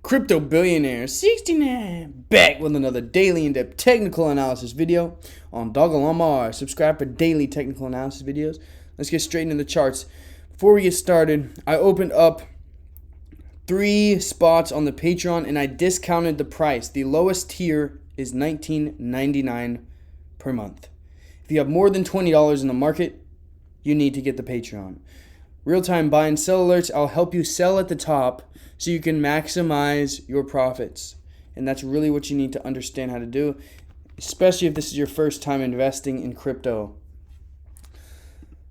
Crypto Billionaire 69 back with another daily in-depth technical analysis video on Dogelon Mars. Subscribe for daily technical analysis videos. Let's get straight into the charts. Before we get started, I opened up 3 spots on the Patreon and I discounted the price. The lowest tier is $19.99 per month. If you have more than $20 in the market, you need to get the Patreon. Real-time buy and sell alerts. I'll help you sell at the top so you can maximize your profits. And that's really what you need to understand how to do, especially if this is your first time investing in crypto.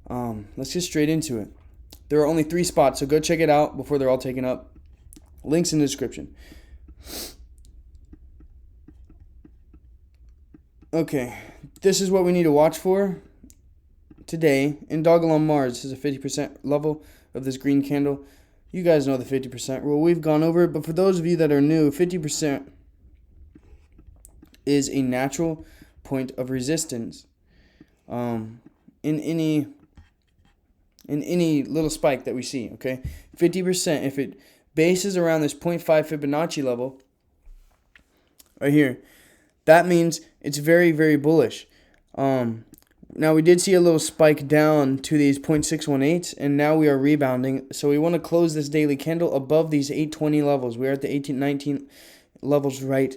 Let's get straight into it. There are only 3 spots, so go check it out before they're all taken up. Links in the description. Okay, this is what we need to watch for today in Dogelon Mars. This is a 50% level of this green candle. You guys know the 50% rule. We've gone over it, but for those of you that are new, 50% is a natural point of resistance in any little spike that we see, okay? 50%, if it bases around this 0.5 Fibonacci level right here, that means it's very, very bullish. Now, we did see a little spike down to these 0.618, and now we are rebounding. So we want to close this daily candle above these 820 levels. We're at the 1819 levels right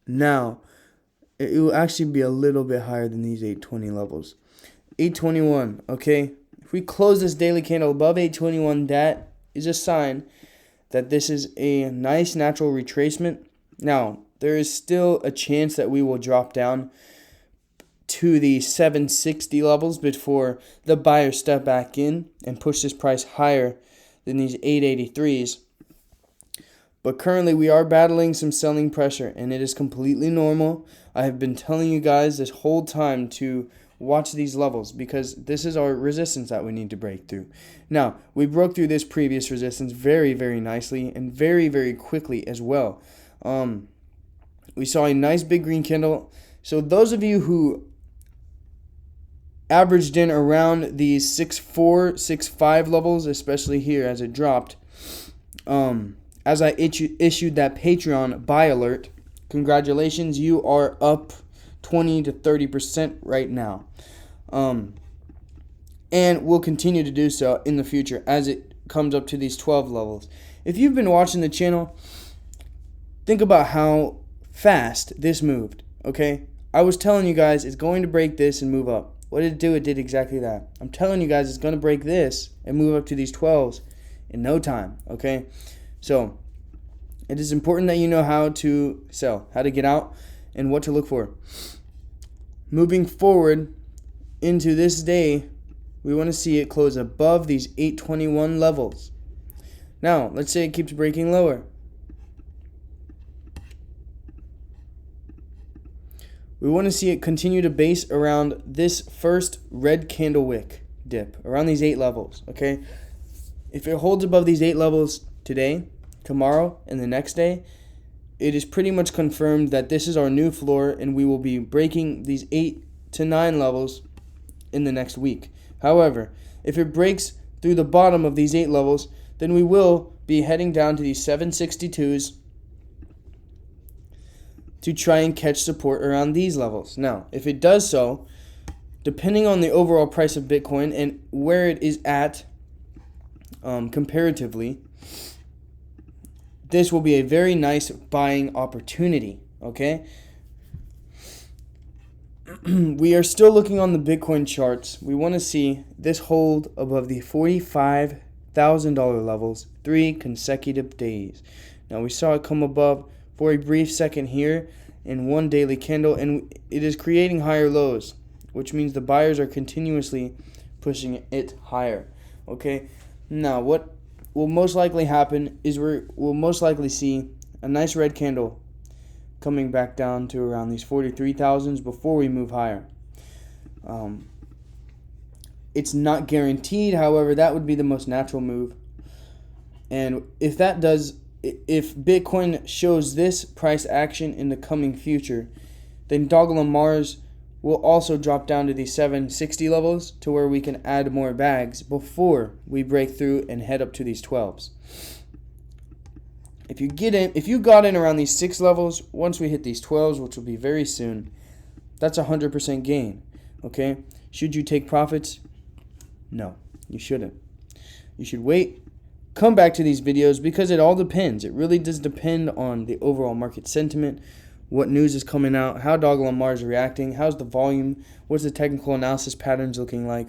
now. It will actually be a little bit higher than these 820 levels. 821, okay? If we close this daily candle above 821, that is a sign that this is a nice natural retracement. Now, there is still a chance that we will drop down to the 760 levels before the buyers step back in and push this price higher than these 883s. But currently we are battling some selling pressure, and it is completely normal. I have been telling you guys this whole time to watch these levels because this is our resistance that we need to break through. Now, we broke through this previous resistance very, very nicely and very, very quickly as well. We saw a nice big green candle. So those of you who averaged in around these 6.4, 6.5 levels, especially here as it dropped, as I issued that Patreon buy alert, congratulations, you are up 20 to 30% right now. And will continue to do so in the future as it comes up to these 12 levels. If you've been watching the channel, think about how fast this moved, okay? I was telling you guys it's going to break this and move up. What did it do? It did exactly that. I'm telling you guys it's going to break this and move up to these 12s in no time, okay? So it is important that you know how to sell, how to get out, and what to look for. Moving forward into this day, we want to see it close above these 821 levels. Now, let's say it keeps breaking lower. We want to see it continue to base around this first red candle wick dip, around these 8 levels, okay? If it holds above these 8 levels today, tomorrow, and the next day, it is pretty much confirmed that this is our new floor and we will be breaking these 8 to 9 levels in the next week. However, if it breaks through the bottom of these 8 levels, then we will be heading down to these 762s to try and catch support around these levels. Now, if it does so, depending on the overall price of Bitcoin and where it is at comparatively, this will be a very nice buying opportunity, okay? We are still looking on the Bitcoin charts. We want to see this hold above the $45,000 levels 3 consecutive days. Now, we saw it come above for a brief second here in one daily candle, and it is creating higher lows, which means the buyers are continuously pushing it higher, okay? Now, what will most likely happen is we'll most likely see a nice red candle coming back down to around these 43,000s before we move higher. It's not guaranteed, however, that would be the most natural move. And if Bitcoin shows this price action in the coming future, then Dogelon Mars will also drop down to the 760 levels to where we can add more bags before we break through and head up to these 12s. If you got in around these 6 levels, once we hit these 12s, which will be very soon, that's 100% gain. Okay? Should you take profits? No, you shouldn't. You should wait, come back to these videos, because it all depends. It really does depend on the overall market sentiment, what news is coming out, how Dogelon Mars is reacting, how's the volume, what's the technical analysis patterns looking like,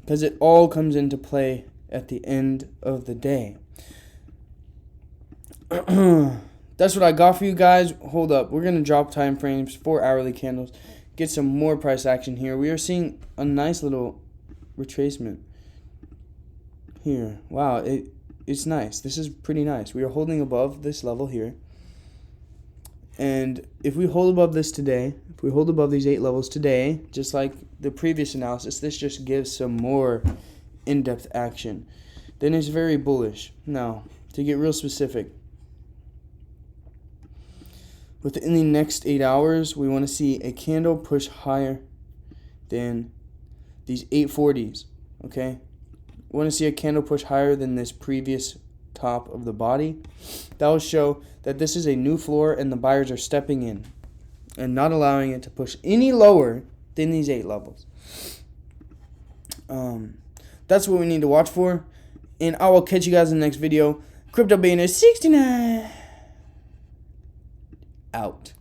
because it all comes into play at the end of the day. That's what I got for you guys. Hold up. We're going to drop time frames for hourly candles, get some more price action here. We are seeing a nice little retracement here. Wow, it's nice. This is pretty nice. We are holding above this level here. And if we hold above this today, if we hold above these 8 levels today, just like the previous analysis, this just gives some more in-depth action. Then it's very bullish. Now, to get real specific, within the next 8 hours, we want to see a candle push higher than these 840s, okay? We want to see a candle push higher than this previous top of the body. That will show that this is a new floor and the buyers are stepping in and not allowing it to push any lower than these 8 levels. That's what we need to watch for, and I will catch you guys in the next video. Crypto Billionaire 69 out.